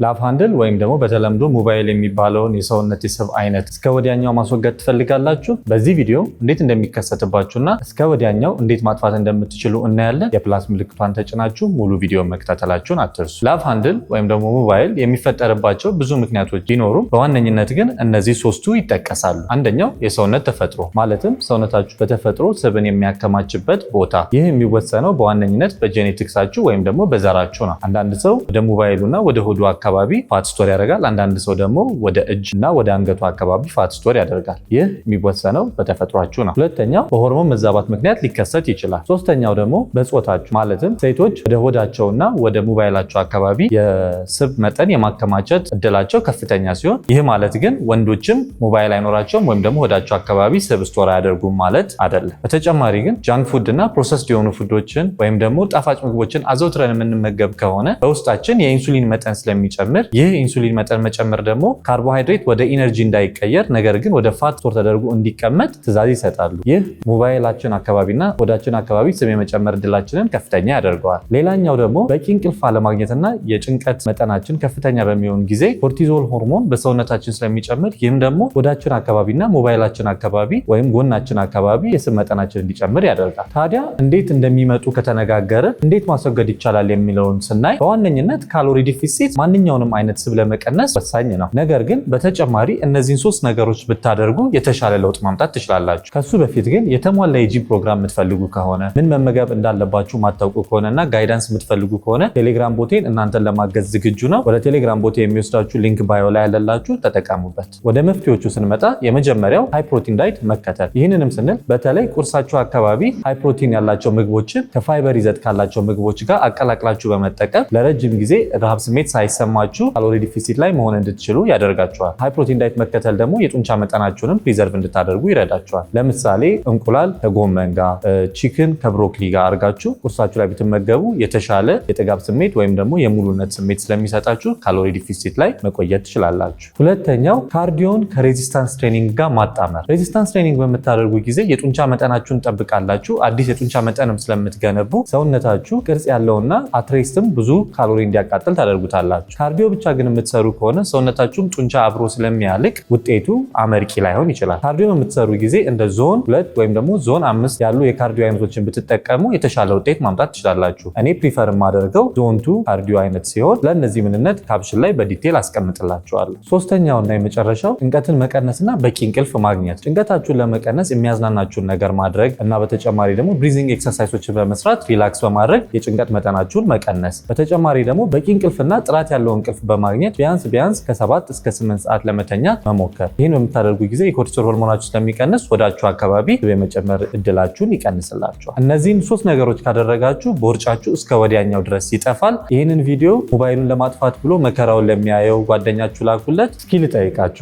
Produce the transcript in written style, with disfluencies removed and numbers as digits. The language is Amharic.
ላቭ ሃንድል ወይም ደግሞ በተለምዶ ሞባይል የሚባለውን የሰውነት የስብ አይነት እስከ ወዲያኛው ማስወገድ ትፈልጋላችሁ? በዚህ ቪዲዮ እንዴት እንደሚከሰትባችሁና እስከ ወዲያኛው እንዴት ማጥፋት እንደምትችሉ እናያለን። የፕላስ ምልክቷን ተጭናችሁ ሙሉ ቪዲዮ መከታተላችሁን አትርሱ። ላቭ ሃንድል ወይም ደግሞ ሞባይል የሚፈጠርባቸው ብዙ ምክንያቶች ቢኖሩም በዋነኝነት ግን እነዚህ ሶስቱ ይጠቀሳሉ። አንደኛው የሰውነት ተፈጥሮ ማለትም ሰውነታችሁ በተፈጥሮ ስብን የሚያከማችበት ቦታ። ይህ የሚወሰነው በዋነኝነት በጄኔቲክሳችሁ ወይም ደግሞ በዘራችሁ ነው። አንዳንድ ሰው ወደ ሞባይሉና ወደ ሆዱ አካባቢ ፋት ስቶር ያደርጋል። አንዳንድ ሰው ደግሞ ወደ እጅ እና ወደ አንገቱ አካባቢ ፋት ስቶር ያደርጋል። ይህ የሚወሰነው በተፈጥሯችሁ ነው። ሁለተኛው በሆርሞን መዛባት ምክንያት ሊከሰት ይችላል። ሶስተኛው ደግሞ በጾታችሁ ማለትም ሴቶች ወደ ሆዳቸውና ወደ ሞባይላቸው አካባቢ የስብ መጠን የማከማቸት እድላቸው ከፍተኛ ሲሆን፣ ይህ ማለት ግን ወንዶችም ሞባይል አይኖራቸውም ወይም ደግሞ ሆዳቸው አካባቢ ስብ ስቶር አያደርጉም ማለት አይደለም። በተጨማሪ ግን ጃንክ ፉድ እና ፕሮሰስድ የሆኑ ፉዶችን ወይም ደግሞ ጣፋጭ ምግቦችን አዘውትረን የምንመገብ ከሆነ በውስጣችን የኢንሱሊን መጠን ስለሚጨምር፣ ይህ ኢንሱሊን መጠን መጨመር ደግሞ ካርቦሃይድሬት ወደ ኢነርጂ እንዳይቀየር ነገር ግን ወደ ፋት ስቶር ተደርጎ እንዲቀመጥ ትዕዛዝ ይሰጣሉ። ይህ ሞባይላችን አካባቢና ሆዳችን አካባቢ ስብ የመጨመር እድላችንን ከፍተኛ ያደርገዋል። ሌላኛው ደግሞ በቂ እንቅልፍ አለማግኘትና የጭንቀት መጠናችን ከፍተኛ በሚሆን ጊዜ ኮርቲዞል ሆርሞን በሰውነታችን ስለሚጨምር፣ ይህም ደግሞ ሆዳችን አካባቢና ሞባይላችን አካባቢ ወይም ጎናችን አካባቢ የስብ መጠናችን እንዲጨምር ያደርጋል። ታዲያ እንዴት እንደሚመጡ ከተነጋገረ እንዴት ማስወገድ ይቻላል የሚለውን ስናይ በዋነኝነት ካሎሪ ዲፊሲት ማንኛውንም አይነት ስብ ለመቀነስ ወሳኝ ነው። ነገር ግን በተጨማሪ እነዚህን ሶስት ነገሮች ብታደርጉ የተሻለ ለውጥ ማምጣት ትችላላችሁ። ከሱ በፊት ግን የተሟላ የጂም ፕሮግራም የምትፈልጉ ከሆነ፣ ምን መመገብ እንዳለባችሁ ማታውቁ ከሆነና ጋይዳንስ የምትፈልጉ ከሆነ ቴሌግራም ቦቴን እናንተን ለማገዝ ዝግጁ ነው። ወደ ቴሌግራም ቦቴ የሚወስዳችሁ ሊንክ ባዮ ላይ ያለላችሁ ተጠቀሙበት። ወደ መፍትሄዎቹ ስንመጣ የመጀመሪያው ሃይ ፕሮቲን ዳይት መከተል። ይህንንም ስንል በተለይ ቁርሳችሁ አካባቢ ሃይ ፕሮቲን ያላቸው ምግቦችን ከፋይበር ይዘት ካላቸው ምግቦች ጋር አቀላቅላችሁ በመጠቀም ለረጅም ጊዜ ረሃብ ስሜት ሳይሰማችሁ ካሎሪ ዲፊሲት ላይ መሆን እንድትችሉ ያደርጋችኋል። ሃይ ፕሮቲን ዳይት መከተል ደግሞ የጡንቻ መጠናችሁንም ፕሪዘርቭ እንድታደርጉ ይረዳችኋል። ለምሳሌ እንቁላል ከጎመን ጋር፣ ቺክን ከብሮኮሊ ጋር አድርጋችሁ ቁርሳችሁ ላይ ብትመገቡ የተሻለ የጥጋብ ስሜት ወይም ደግሞ የሙሉነት ስሜት ስለሚሰጣችሁ ካሎሪ ዲፊሲት ላይ መቆየት ትችላላችሁ። ሁለተኛው ካርዲዮን ከሬዚስታንስ ትሬኒንግ ጋር ማጣመር። ሬዚስታንስ ትሬኒንግ በምታደርጉ ጊዜ የጡንቻ መጠናችሁን ጠብቃላችሁ። አዲስ የጡንቻ መጠንም ስለምትገነቡ ሰውነታችሁ ቅርጽ ያለውና አትሬስትም ብዙ ካሎሪ እንዲያቃጥል ታደርጉታላችሁ። ካርዲዮ ብቻ ግን የምትሰሩ ከሆነ ሰውነታችሁም ጡንቻ አብሮ ስለሚያልቅ ውጤቱ አመርቂ ላይሆን ይችላል። ካርዲዮ የምትሰሩ ጊዜ እንደ ዞን 2 ወይም ደግሞ ዞን 5 ያሉ የካርዲዮ አይነቶችን ብትጠቀሙ የተሻለ ውጤት ማምጣት ትችላላችሁ። እኔ ፕሪፈር የማደርገው ዞን 2 ካርዲዮ አይነት ሲሆን ለእነዚህ ምንነት ካፕሽን ላይ በዲቴል አስቀምጥላችኋለሁ። ሶስተኛውና የመጨረሻው ጭንቀትን መቀነስና በቂ እንቅልፍ ማግኘት። ጭንቀታችሁን ለመቀነስ የሚያዝናናችሁን ነገር ማድረግ እና በተጨማሪ ደግሞ ብሪዚንግ ኤክሰርሳይሶችን በመስራት ሪላክስ በማድረግ የጭንቀት መጠናችሁን መቀነስ። በተጨማሪ ደግሞ በቂ እንቅልፍና ጥራት ያለው እንቅልፍ በማግኘት ቢያንስ ከ7 እስከ 8 ሰዓት ለመተኛት መሞከር። ይህን በምታደርጉ ጊዜ የኮርቲሶል ሆርሞናችሁ ስለሚቀንስ ወዳችሁ አካባቢ የመጨመር እድላችሁን ይቀንስላችኋል። እነዚህን ሶስት ነገሮች ካደረጋችሁ ቦርጫችሁ እስከ ወዲያኛው ድረስ ይጠፋል። ይህንን ቪዲዮ ሞባይሉን ለማጥፋት ብሎ መከራውን ለሚያየው ጓደኛችሁ ላኩለት። እስኪ ልጠይቃችሁ፣